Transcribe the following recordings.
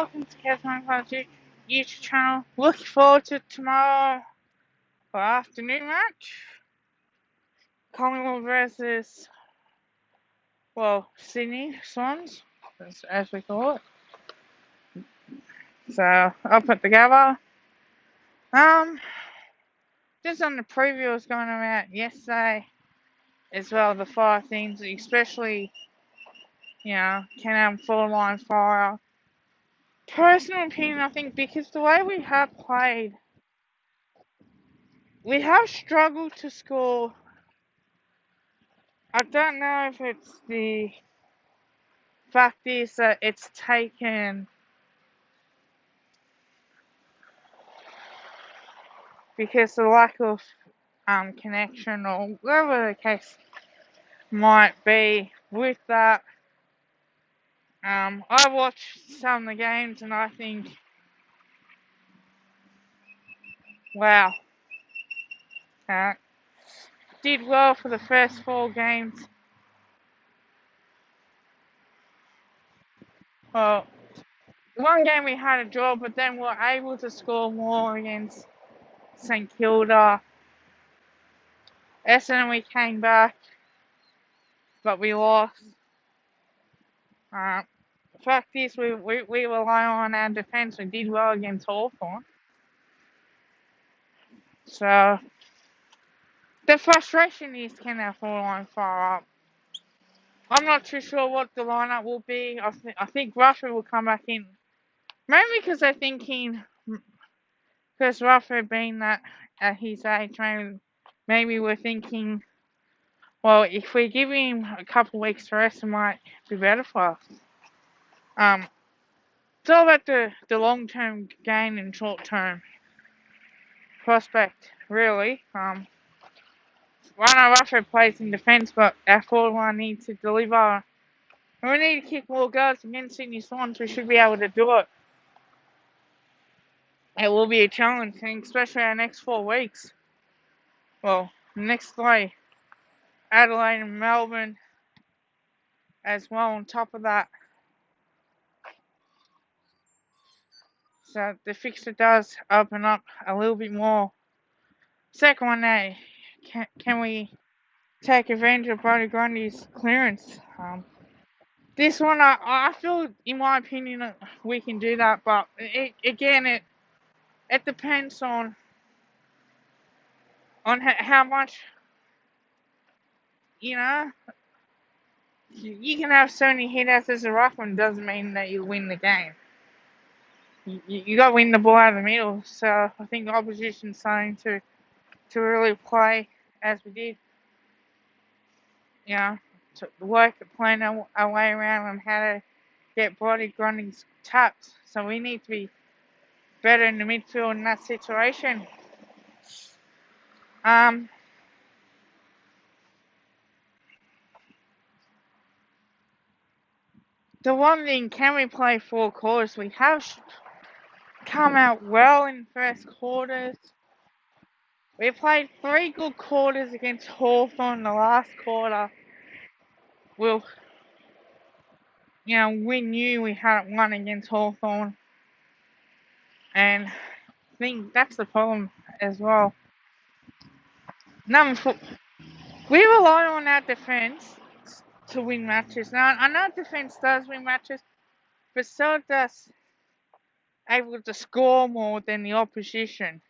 welcome to Kevin Project YouTube channel. Looking forward to tomorrow for afternoon match. Collingwood versus, Sydney Swans, as we call it. So, I'll put together. Just on the preview I was going about yesterday as well, the 5 things, especially, can have forward line fire. Personal opinion, I think, because the way we have played, we have struggled to score. I don't know if it's the fact is that it's taken because the lack of connection or whatever the case might be with that. I watched some of the games and I think, wow, did well for the first 4 games. Well, one game we had a draw, but then we were able to score more against St Kilda. Essendon we came back, but we lost. The fact is, we rely on our defence. We did well against Hawthorn. So, the frustration is, can our forward line fire up? I'm not too sure what the lineup will be. I think Rufford will come back in. Mainly because they're thinking, because Rufford being that at his age, maybe we're thinking, well, if we give him a couple of weeks to rest, it might be better for us. It's all about the long-term gain and short-term prospect, really. Ryan Rufford plays in defence, but our forward line needs to deliver. And we need to kick more goals against Sydney Swans. We should be able to do it. It will be a challenge, especially our next 4 weeks. Well, next 3. Adelaide and Melbourne as well on top of that. So the fixture does open up a little bit more. Second one, can we take advantage of Brodie Grundy's clearance? This one, I feel, in my opinion, we can do that, but it depends on how much, you can have so many hit-outs as a ruckman, doesn't mean that you win the game. You got to win the ball out of the middle, so I think the opposition's starting to really play as we did, to work at playing our way around on how to get Brodie Grundy's taps. So we need to be better in the midfield in that situation. The one thing, can we play 4 quarters? We have come out well in first quarters. We played 3 good quarters against Hawthorn. The last quarter, we knew we hadn't won against Hawthorn. And I think that's the problem as well. Number 4, we rely on our defence to win matches. Now, I know defence does win matches, but so does able to score more than the opposition.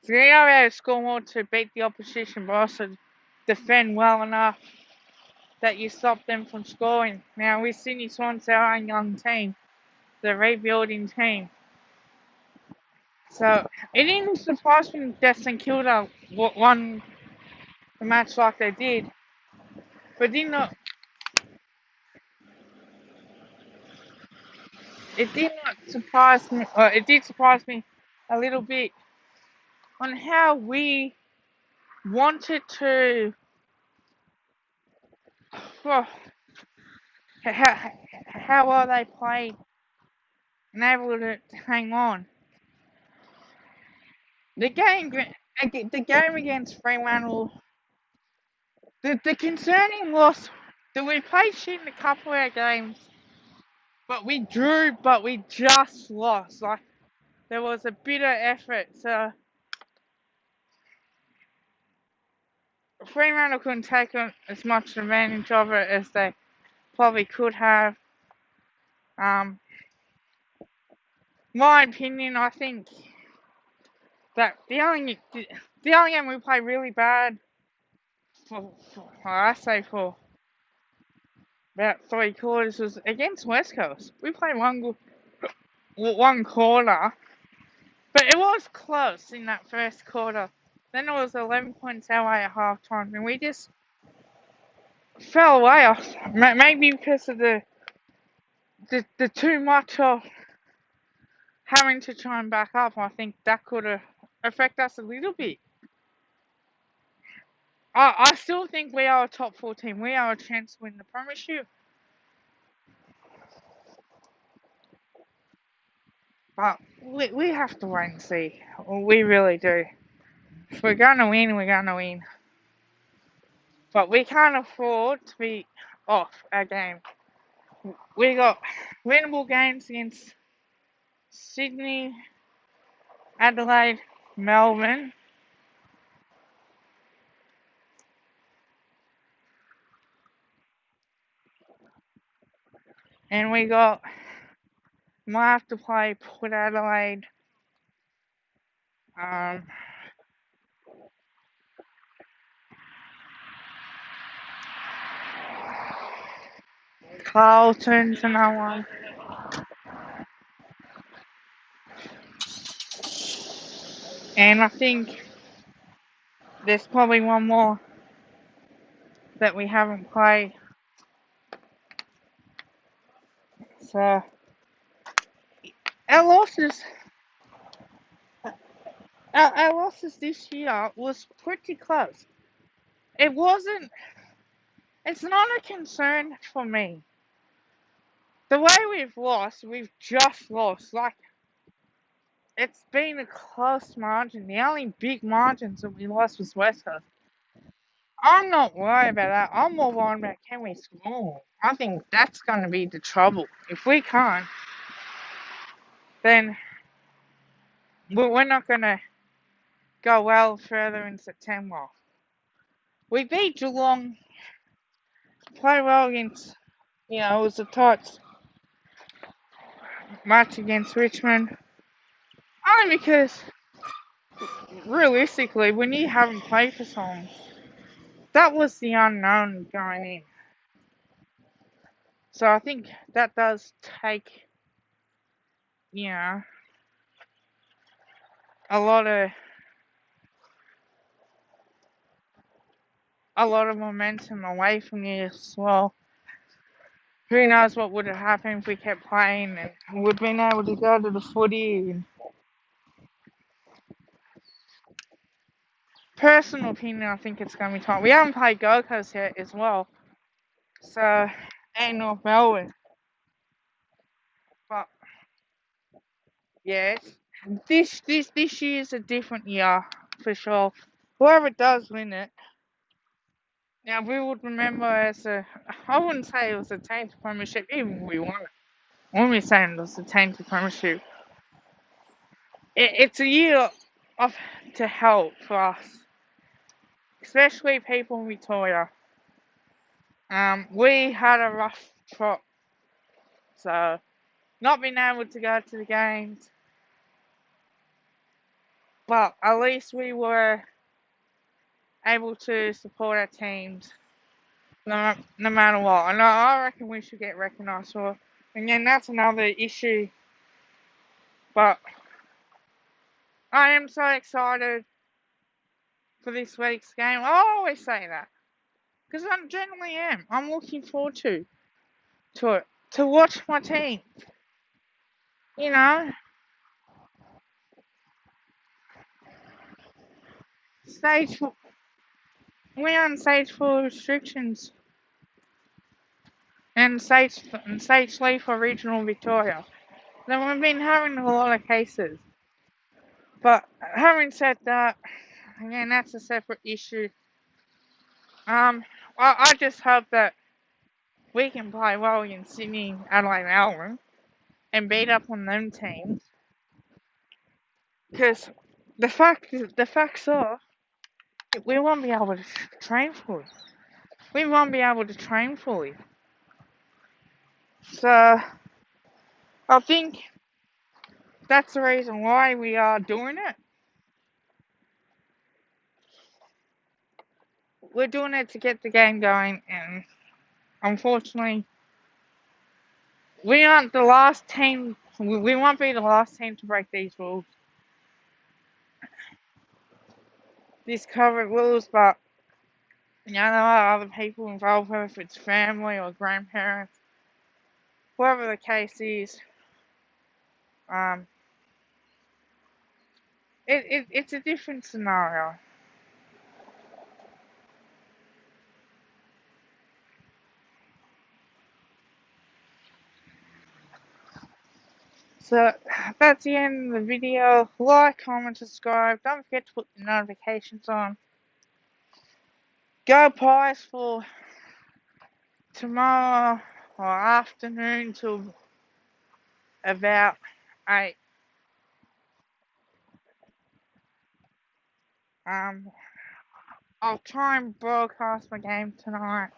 So you are able to score more to beat the opposition, but also defend well enough that you stop them from scoring. Now, with Sydney Swans, our own young team, the rebuilding team. So it didn't surprise me that St Kilda won the match like they did, but it did not surprise me. It did surprise me a little bit on how we wanted to. Well, how well they played and able to hang on. The game against Fremantle. The concerning was that we played shit in a couple of our games, But we drew, but we just lost. Like, there was a bit of effort. So Fremantle couldn't take as much advantage of it as they probably could have. My opinion, I think that the only game we played really bad I say for about 3 quarters was against West Coast. We played one quarter, but it was close in that first quarter. Then it was 11 points our way at half time, and we just fell away off. Maybe because of the too much of having to try and back up. I think that could have affected us a little bit. I still think we are a top 4 team. We are a chance to win the premiership. But we have to wait and see. We really do. If we're going to win, we're going to win. But we can't afford to be off our game. We got winnable games against Sydney, Adelaide, Melbourne. And we might have to play Port Adelaide. Carlton's another one. And I think there's probably one more that we haven't played. So our losses our losses this year was pretty close. It's not a concern for me. The way we've just lost. Like, it's been a close margin. The only big margins that we lost was West Coast. I'm not worried about that. I'm more worried about can we score. I think that's going to be the trouble. If we can't, then we're not going to go well further in September. We beat Geelong, played well against, it was a tight match against Richmond. Only because, realistically, when you haven't played for so long, that was the unknown going in. So I think that does take, a lot of momentum away from you as well. Who knows what would have happened if we kept playing and we'd been able to go to the footy. Personal opinion, I think it's going to be time. We haven't played Gold Coast yet as well. So, and North Melbourne. But, yeah, this year's a different year, for sure. Whoever does win it, now we would remember I wouldn't say it was a tainted premiership, even if we won it. When we're saying it was a tainted premiership, it's a year to help for us, especially people in Victoria. We had a rough trot, so not being able to go to the games, but at least we were able to support our teams no matter what. And I reckon we should get recognised for it. Again, that's another issue, but I am so excited for this week's game. I always say that, because I genuinely am. I'm looking forward to it, to watch my team. Stage we're on stage 4 restrictions and stage 3 for regional Victoria. Then we've been having a lot of cases. But having said that, again, that's a separate issue. I just hope that we can play well against Sydney, Adelaide, Melbourne, and beat up on them teams. Because the facts are, we won't be able to train fully. We won't be able to train fully. So I think that's the reason why we are doing it. We're doing it to get the game going, and unfortunately, we aren't the last team. We won't be the last team to break these rules, these COVID rules. But there are other people involved, whether it's family or grandparents, whatever the case is. Um, it's a different scenario. So that's the end of the video. Like, comment, subscribe. Don't forget to put the notifications on. Go Pies for tomorrow or afternoon till about 8. Um, I'll try and broadcast my game tonight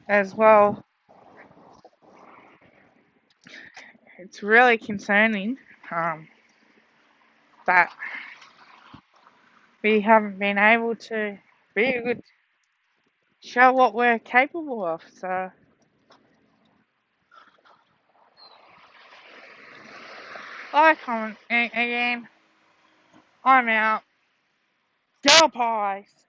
as well. It's really concerning that we haven't been able to be a good show what we're capable of. So, like, comment, and again, I'm out. Go Pies!